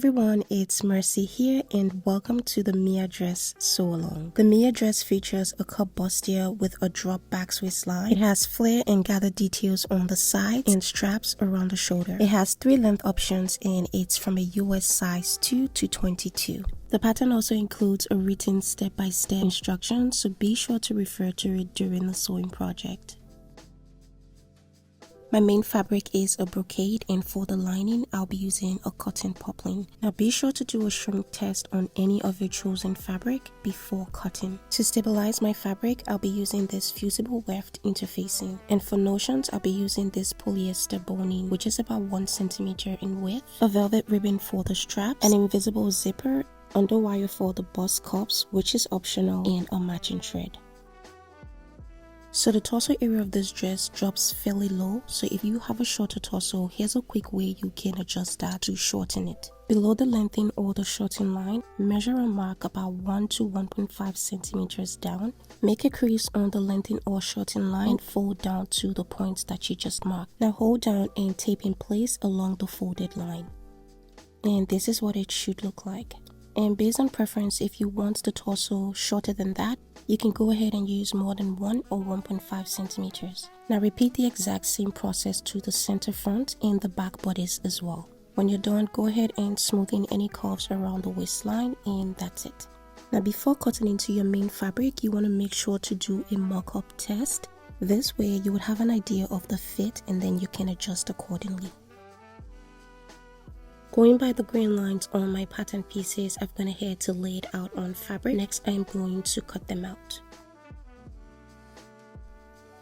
everyone, it's Mercy here and welcome to the Mia dress sew along. The Mia dress features a cup bustier with a drop back waistline. It has flare and gathered details on the sides and straps around the shoulder. It has 3 length options and it's from a US size 2 to 22. The pattern also includes a written step-by-step instruction, so be sure to refer to it during the sewing project. My main fabric is a brocade, and for the lining, I'll be using a cotton poplin. Now be sure to do a shrink test on any of your chosen fabric before cutting. To stabilize my fabric, I'll be using this fusible weft interfacing. And for notions, I'll be using this polyester boning, which is about 1 centimeter in width, a velvet ribbon for the straps, an invisible zipper, underwire for the bust cups, which is optional, and a matching thread. So the torso area of this dress drops fairly low, so if you have a shorter torso, here's a quick way you can adjust that to shorten it. Below the lengthen or the shorten line, measure and mark about 1 to 1.5 centimeters down. Make a crease on the lengthen or shorten line and fold down to the points that you just marked. Now hold down and tape in place along the folded line. And this is what it should look like. And based on preference, if you want the torso shorter than that, you can go ahead and use more than 1 or 1.5 centimeters. Now repeat the exact same process to the center front and the back bodice as well. When you're done, go ahead and smooth in any curves around the waistline, and that's it. Now before cutting into your main fabric, you want to make sure to do a mock-up test. This way you would have an idea of the fit and then you can adjust accordingly. Going by the grain lines on my pattern pieces, I've gone ahead to lay it out on fabric. Next, I'm going to cut them out.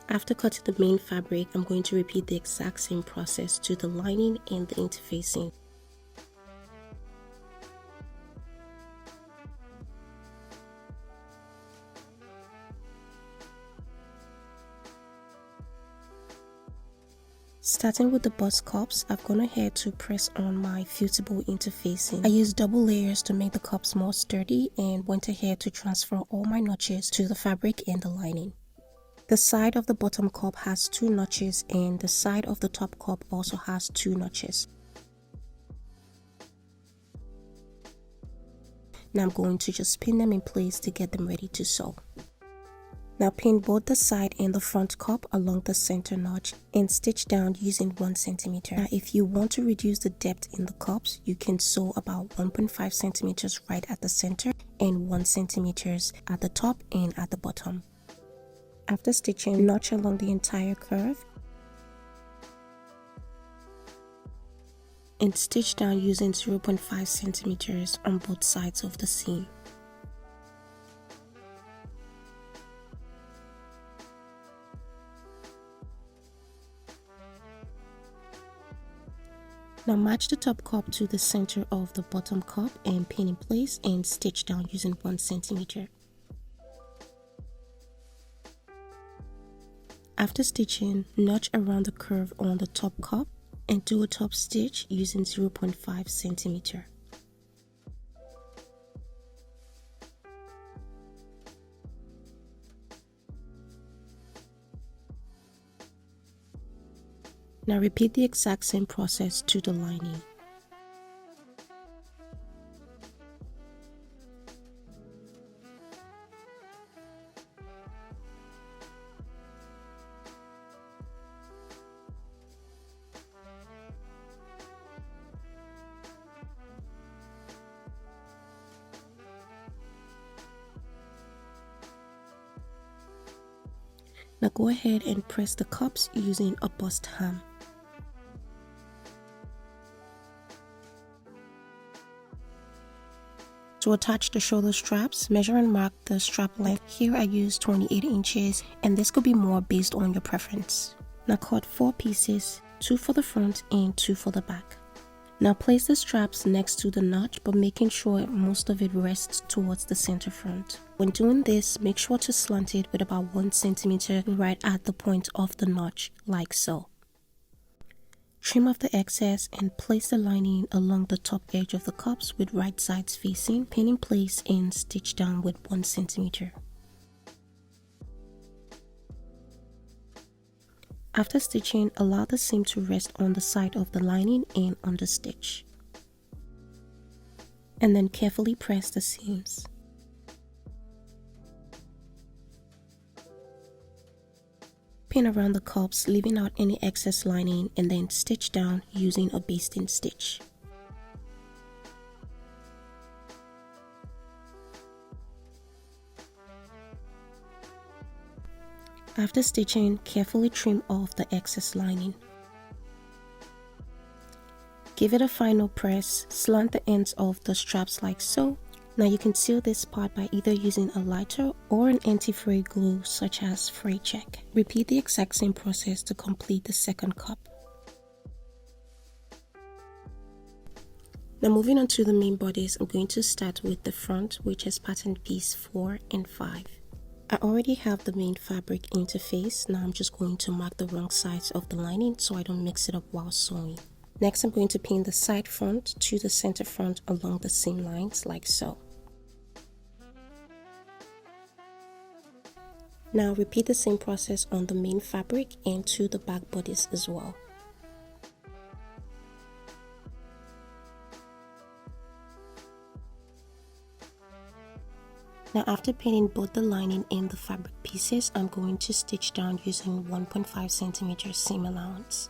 After cutting the main fabric, I'm going to repeat the exact same process to the lining and the interfacing. Starting with the bust cups, I've gone ahead to press on my fusible interfacing. I used double layers to make the cups more sturdy and went ahead to transfer all my notches to the fabric and the lining. The side of the bottom cup has 2 notches and the side of the top cup also has 2 notches. Now I'm going to just pin them in place to get them ready to sew. Now pin both the side and the front cup along the center notch and stitch down using 1 centimeter. Now if you want to reduce the depth in the cups, you can sew about 1.5 centimeters right at the center and 1 centimeters at the top and at the bottom. After stitching, notch along the entire curve and stitch down using 0.5 centimeters on both sides of the seam. Now match the top cup to the center of the bottom cup and pin in place and stitch down using 1 centimeter. After stitching, notch around the curve on the top cup and do a top stitch using 0.5 centimeter. Now repeat the exact same process to the lining. Now go ahead and press the cups using a bust ham. To attach the shoulder straps, measure and mark the strap length. Here I use 28 inches and this could be more based on your preference. Now cut 4 pieces, 2 for the front and 2 for the back. Now place the straps next to the notch, but making sure most of it rests towards the center front. When doing this, make sure to slant it with about 1 centimeter right at the point of the notch, like so. Trim off the excess and place the lining along the top edge of the cups with right sides facing, pin in place and stitch down with 1 centimeter. After stitching, allow the seam to rest on the side of the lining and on the stitch. and then carefully press the seams. Pin around the cups, leaving out any excess lining, and then stitch down using a basting stitch. After stitching, carefully trim off the excess lining. Give it a final press, slant the ends of the straps like so. Now you can seal this part by either using a lighter or an anti-fray glue such as Fray Check. Repeat the exact same process to complete the second cup. Now moving on to the main bodice, I'm going to start with the front, which is pattern piece 4 and 5. I already have the main fabric interface. Now I'm just going to mark the wrong sides of the lining so I don't mix it up while sewing. Next, I'm going to pin the side front to the center front along the seam lines like so. Now repeat the same process on the main fabric and to the back bodice as well. Now after pinning both the lining and the fabric pieces, I'm going to stitch down using 1.5 centimeter seam allowance.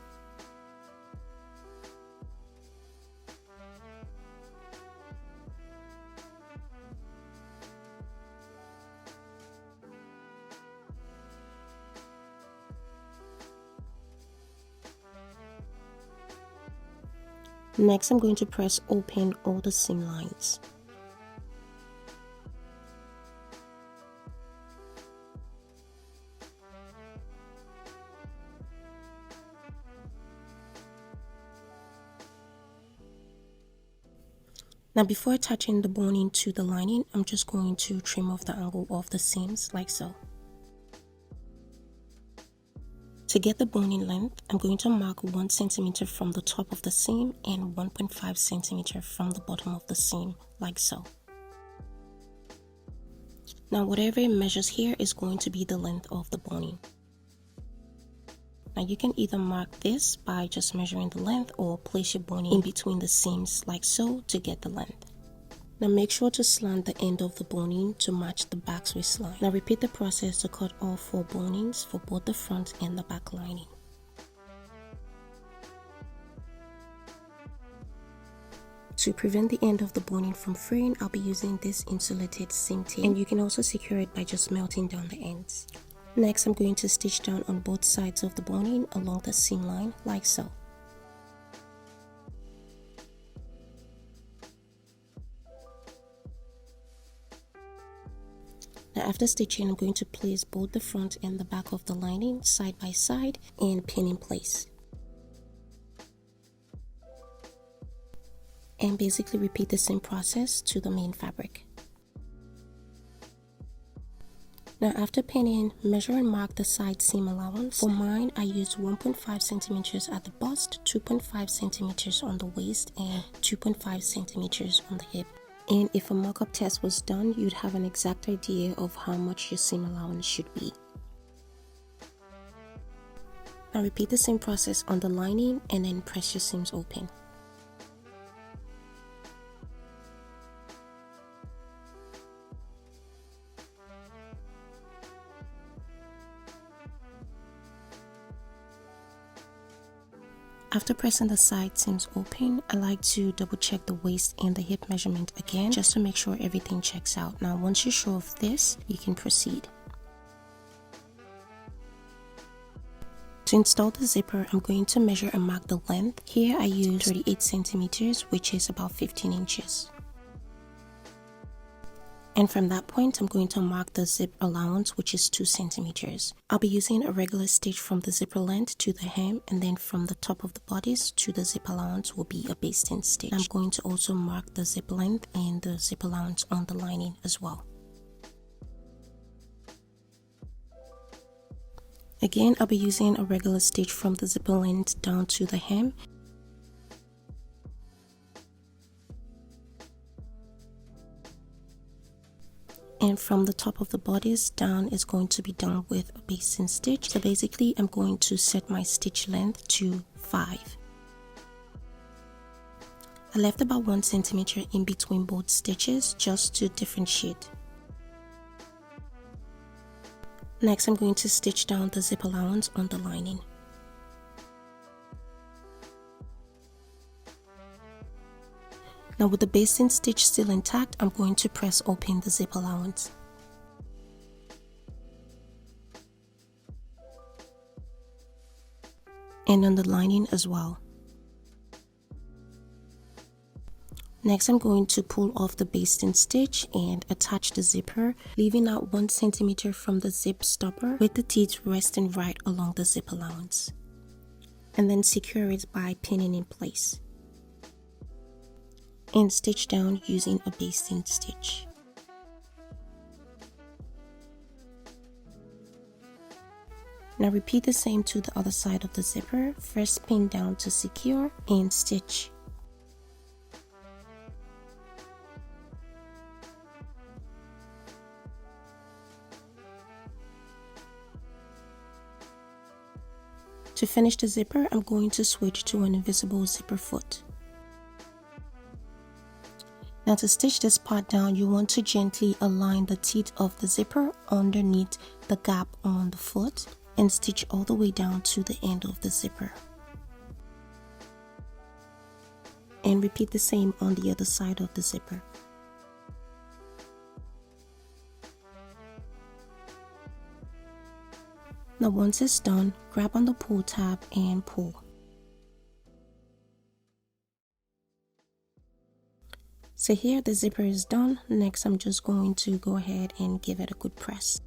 Next, I'm going to press open all the seam lines. Now before attaching the boning to the lining, I'm just going to trim off the angle of the seams like so. To get the boning length, I'm going to mark 1 centimeter from the top of the seam and 1.5 centimeter from the bottom of the seam, like so. Now whatever it measures here is going to be the length of the boning. Now you can either mark this by just measuring the length or place your boning in between the seams like so to get the length. Now make sure to slant the end of the boning to match the back's waistline. Now repeat the process to cut all 4 bonings for both the front and the back lining. To prevent the end of the boning from fraying, I'll be using this insulated seam tape, and you can also secure it by just melting down the ends. Next, I'm going to stitch down on both sides of the boning along the seam line like so. Now after stitching, I'm going to place both the front and the back of the lining side by side and pin in place. And basically repeat the same process to the main fabric. Now after pinning, measure and mark the side seam allowance. For mine, I used 1.5 centimeters at the bust, 2.5 centimeters on the waist, and 2.5 centimeters on the hip. And if a mock-up test was done, you'd have an exact idea of how much your seam allowance should be. Now repeat the same process on the lining and then press your seams open. After pressing the side seams open, I like to double check the waist and the hip measurement again just to make sure everything checks out. Now once you're sure of this, you can proceed. To install the zipper, I'm going to measure and mark the length. Here I use 38 centimeters, which is about 15 inches. And from that point, I'm going to mark the zip allowance, which is 2 centimeters. I'll be using a regular stitch from the zipper length to the hem, and then from the top of the bodice to the zip allowance will be a basting stitch. I'm going to also mark the zip length and the zip allowance on the lining as well. Again, I'll be using a regular stitch from the zipper length down to the hem. And from the top of the bodice down is going to be done with a basting stitch. So basically, I'm going to set my stitch length to 5. I left about 1 centimeter in between both stitches just to differentiate. Next, I'm going to stitch down the zip allowance on the lining. Now with the basting stitch still intact, I'm going to press open the zip allowance. And on the lining as well. Next, I'm going to pull off the basting stitch and attach the zipper, leaving out 1 centimeter from the zip stopper with the teeth resting right along the zip allowance. And then secure it by pinning in place. And stitch down using a basting stitch. Now repeat the same to the other side of the zipper. First pin down to secure and stitch. To finish the zipper, I'm going to switch to an invisible zipper foot. Now to stitch this part down, you want to gently align the teeth of the zipper underneath the gap on the foot and stitch all the way down to the end of the zipper. And repeat the same on the other side of the zipper. Now once it's done, grab on the pull tab and pull. So here the zipper is done. Next I'm just going to go ahead and give it a good press.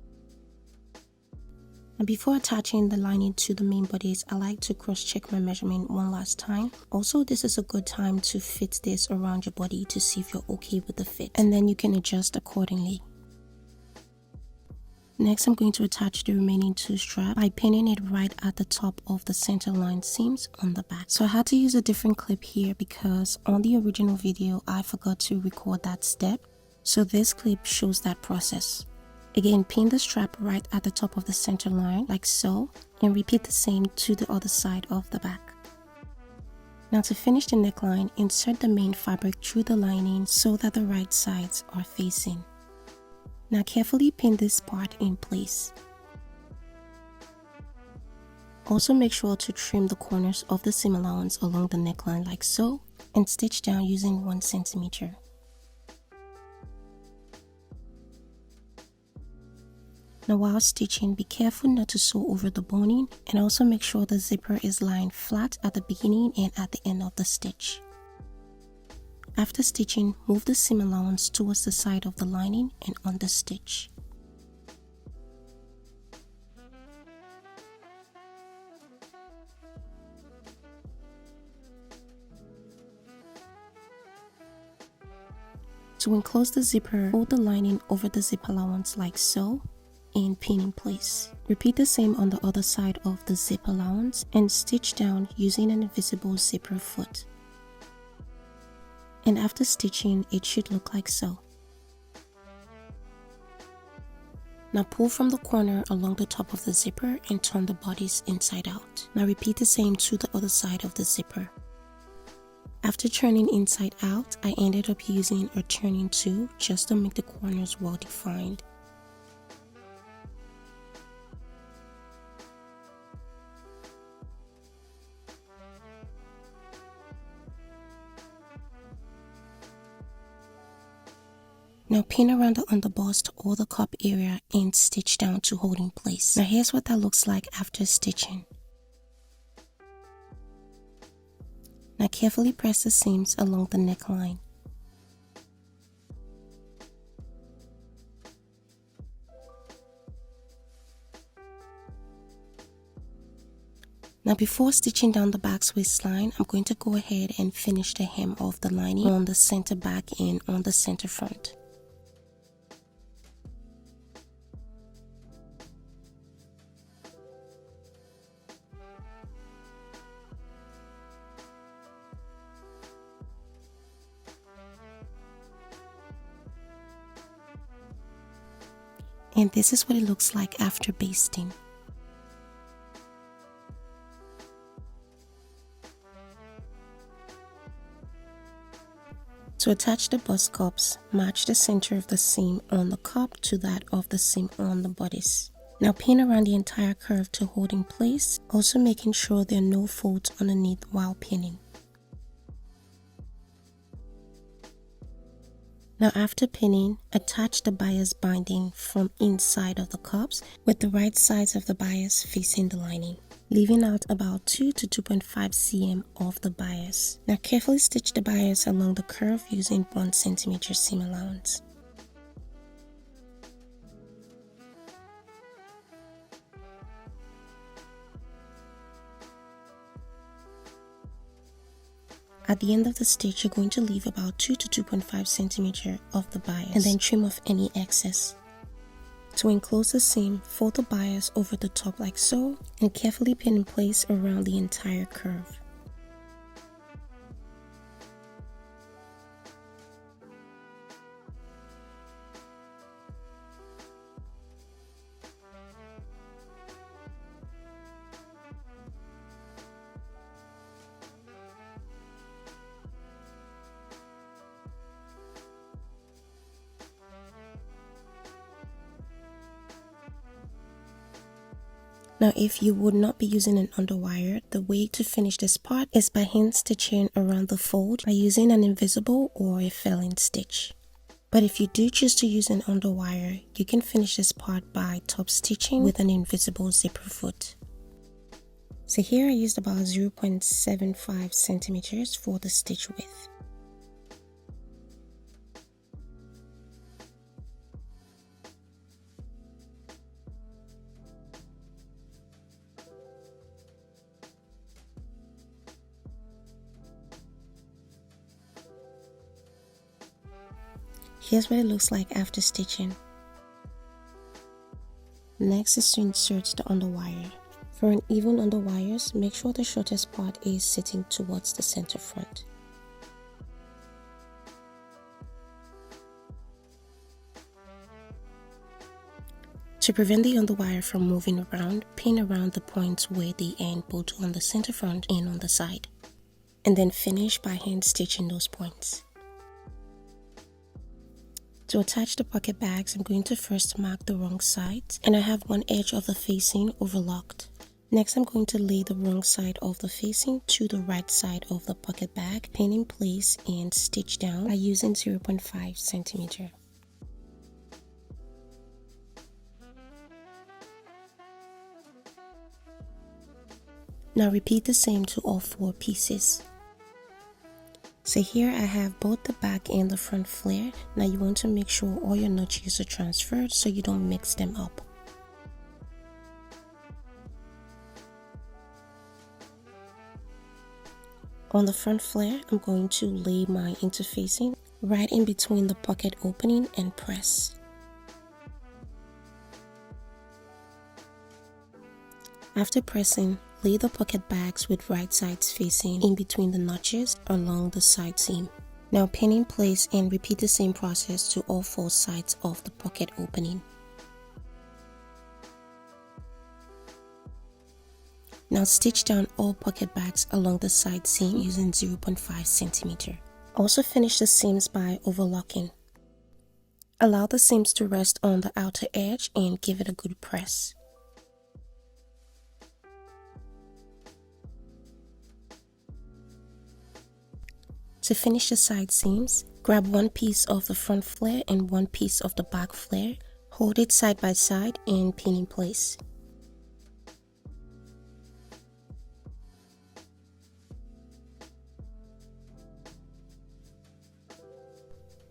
And before attaching the lining to the main bodice, I like to cross check my measurement one last time. Also, this is a good time to fit this around your body to see if you're okay with the fit, and then you can adjust accordingly. Next, I'm going to attach the remaining 2 straps by pinning it right at the top of the center line seams on the back. So I had to use a different clip here because on the original video, I forgot to record that step. So this clip shows that process. Again, pin the strap right at the top of the center line like so, and repeat the same to the other side of the back. Now to finish the neckline, insert the main fabric through the lining so that the right sides are facing. Now carefully pin this part in place. Also make sure to trim the corners of the seam allowance along the neckline like so, and stitch down using 1 centimeter. Now while stitching, be careful not to sew over the boning, and also make sure the zipper is lying flat at the beginning and at the end of the stitch. After stitching, move the seam allowance towards the side of the lining and on the stitch. To enclose the zipper, fold the lining over the zip allowance like so and pin in place. Repeat the same on the other side of the zip allowance and stitch down using an invisible zipper foot. And after stitching, it should look like so. Now pull from the corner along the top of the zipper and turn the bodice inside out. Now repeat the same to the other side of the zipper. After turning inside out, I ended up using a turning tool just to make the corners well defined. Now pin around the underbust or the cup area and stitch down to hold in place. Now here's what that looks like after stitching. Now carefully press the seams along the neckline. Now before stitching down the back's waistline, I'm going to go ahead and finish the hem of the lining on the center back and on the center front. And this is what it looks like after basting. To attach the bust cups, match the center of the seam on the cup to that of the seam on the bodice. Now pin around the entire curve to hold in place, also making sure there are no folds underneath while pinning. Now after pinning, attach the bias binding from inside of the cups with the right sides of the bias facing the lining, leaving out about 2 to 2.5 cm of the bias. Now carefully stitch the bias along the curve using 1 cm seam allowance. At the end of the stitch, you're going to leave about 2 to 2.5 cm of the bias and then trim off any excess. To enclose the seam, fold the bias over the top like so and carefully pin in place around the entire curve. Now if you would not be using an underwire, the way to finish this part is by hand stitching around the fold by using an invisible or a felling stitch. But if you do choose to use an underwire, you can finish this part by top stitching with an invisible zipper foot. So here I used about 0.75 centimeters for the stitch width. Here's what it looks like after stitching. Next is to insert the underwire. For an even underwires, make sure the shortest part is sitting towards the center front. To prevent the underwire from moving around, pin around the points where they end both on the center front and on the side, and then finish by hand stitching those points. To attach the pocket bags, I'm going to first mark the wrong sides, and I have one edge of the facing overlocked. Next, I'm going to lay the wrong side of the facing to the right side of the pocket bag, pin in place and stitch down by using 0.5 centimeter. Now repeat the same to all 4 pieces. So here I have both the back and the front flare. Now you want to make sure all your notches are transferred so you don't mix them up. On the front flare, I'm going to lay my interfacing right in between the pocket opening and press. After pressing, lay the pocket bags with right sides facing in between the notches along the side seam. Now pin in place and repeat the same process to all 4 sides of the pocket opening. Now stitch down all pocket bags along the side seam using 0.5 centimeter. Also finish the seams by overlocking. Allow the seams to rest on the outer edge and give it a good press. To finish the side seams, grab one piece of the front flare and one piece of the back flare, hold it side by side and pin in place.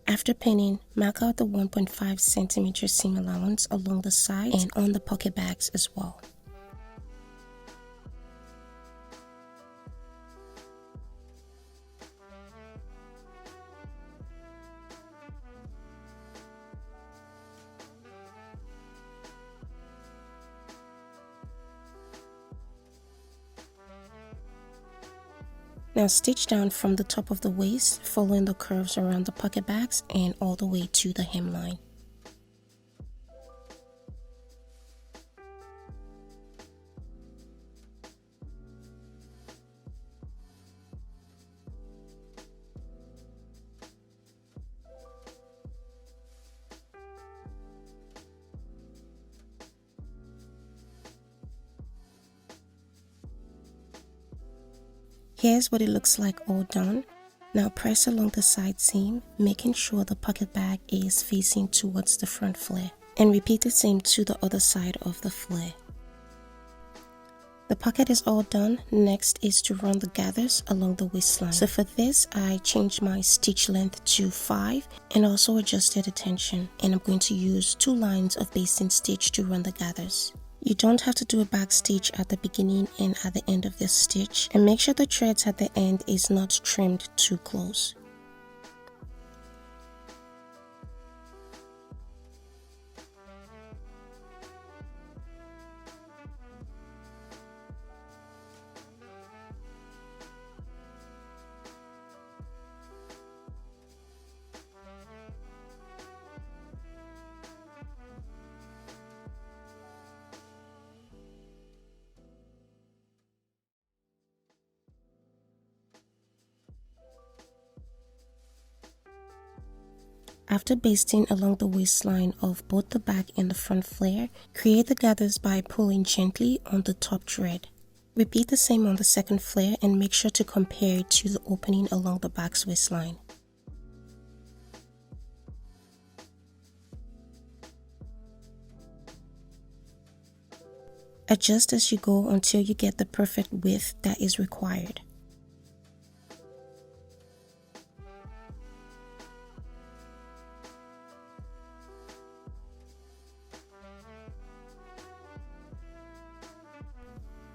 After pinning, mark out the 1.5 centimeter seam allowance along the sides and on the pocket bags as well. Now stitch down from the top of the waist, following the curves around the pocket bags and all the way to the hemline. Here's what it looks like all done. Now press along the side seam, making sure the pocket bag is facing towards the front flare, and repeat the same to the other side of the flare. The pocket is all done. Next is to run the gathers along the waistline. So for this, I changed my stitch length to 5 and also adjusted the tension, and I'm going to use 2 lines of basting stitch to run the gathers. You don't have to do a back stitch at the beginning and at the end of this stitch, and make sure the threads at the end is not trimmed too close. After basting along the waistline of both the back and the front flare, create the gathers by pulling gently on the top thread. Repeat the same on the second flare and make sure to compare it to the opening along the back's waistline. Adjust as you go until you get the perfect width that is required.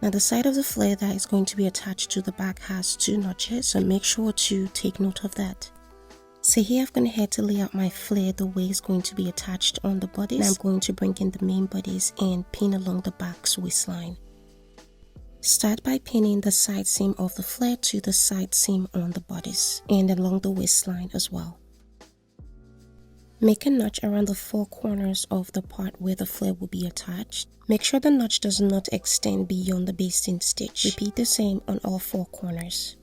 Now the side of the flare that is going to be attached to the back has 2 notches, so make sure to take note of that. So here I've gone ahead to lay out my flare the way it's going to be attached on the bodice. Now I'm going to bring in the main bodice and pin along the back's waistline. Start by pinning the side seam of the flare to the side seam on the bodice and along the waistline as well. Make a notch around the 4 corners of the part where the flare will be attached. Make sure the notch does not extend beyond the basting stitch. Repeat the same on all 4 corners.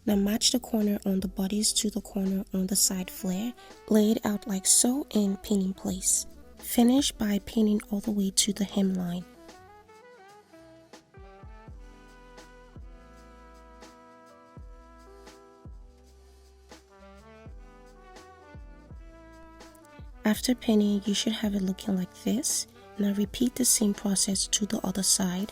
Now match the corner on the bodice to the corner on the side flare. Lay it out like so and pin in place. Finish by pinning all the way to the hemline. After pinning, you should have it looking like this. Now repeat the same process to the other side.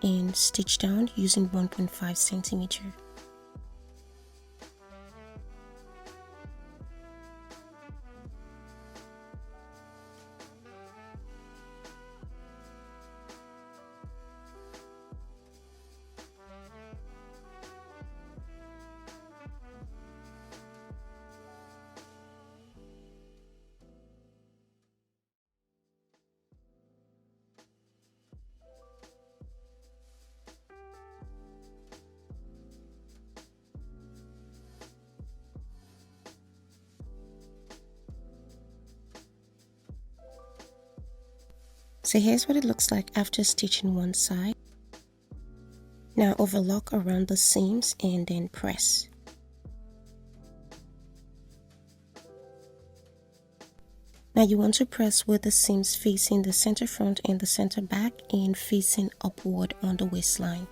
And stitch down using 1.5 centimeter. So here's what it looks like after stitching one side. Now overlock around the seams and then press. Now you want to press with the seams facing the center front and the center back and facing upward on the waistline.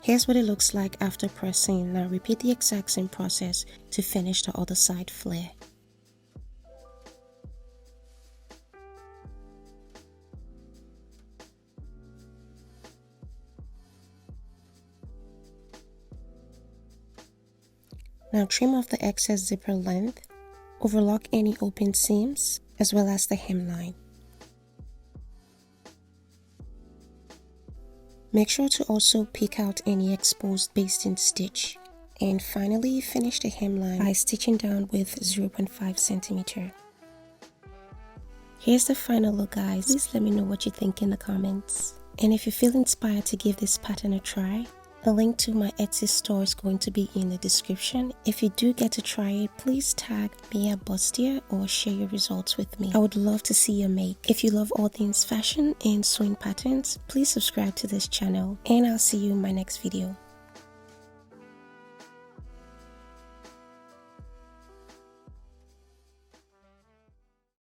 Here's what it looks like after pressing. Now repeat the exact same process to finish the other side flare. Now trim off the excess zipper length, overlock any open seams, as well as the hemline. Make sure to also pick out any exposed basting stitch. And finally, finish the hemline by stitching down with 0.5 centimeter. Here's the final look, guys. Please let me know what you think in the comments. And if you feel inspired to give this pattern a try, The link to my Etsy store is going to be in the description. If you do get to try it, please tag me at Bustier or share your results with me. I would love to see your make. If you love all things fashion and sewing patterns, please subscribe to this channel, and I'll see you in my next video.